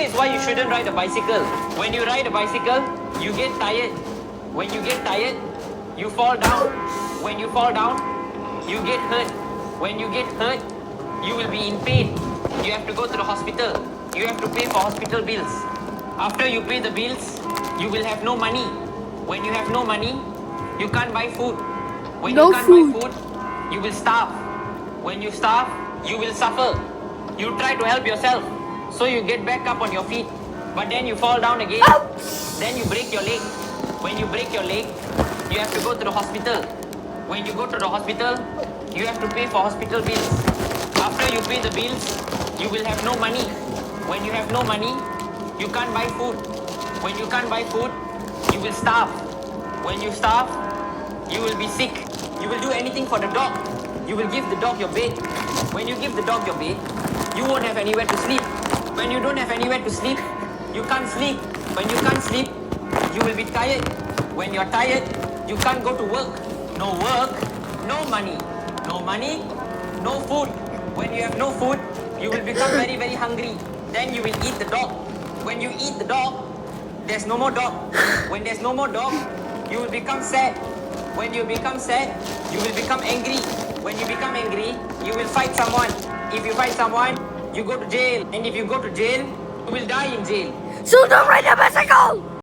is why you shouldn't ride a bicycle. When you ride a bicycle, you get tired. When you get tired, you fall down. When you fall down, you get hurt. When you get hurt, you will be in pain. You have to go to the hospital. You have to pay for hospital bills. After you pay the bills, you will have no money. When you have no money, you can't buy food. When No you can't food. buy food, you will starve. When you starve, you will suffer. You try to help yourself, so you get back up on your feet. But then you fall down again. Then you break your leg. When you break your leg, you have to go to the hospital. When you go to the hospital, you have to pay for hospital bills. After you pay the bills, you will have no money. When you have no money, you can't buy food. When you can't buy food, you will starve. When you starve, you will be sick. You will do anything for the dog. You will give the dog your bed. When you give the dog your bed, you won't have anywhere to sleep. When you don't have anywhere to sleep, you can't sleep. When you can't sleep, you will be tired. When you're tired, you can't go to work. No work, no money. No money, no food. When you have no food, you will become very, very hungry. Then you will eat the dog. When you eat the dog, there's no more dog. When there's no more dog, you will become sad. When you become sad, you will become angry. When you become angry, you will fight someone. If you fight someone, you go to jail. And if you go to jail, you will die in jail. So don't ride a bicycle!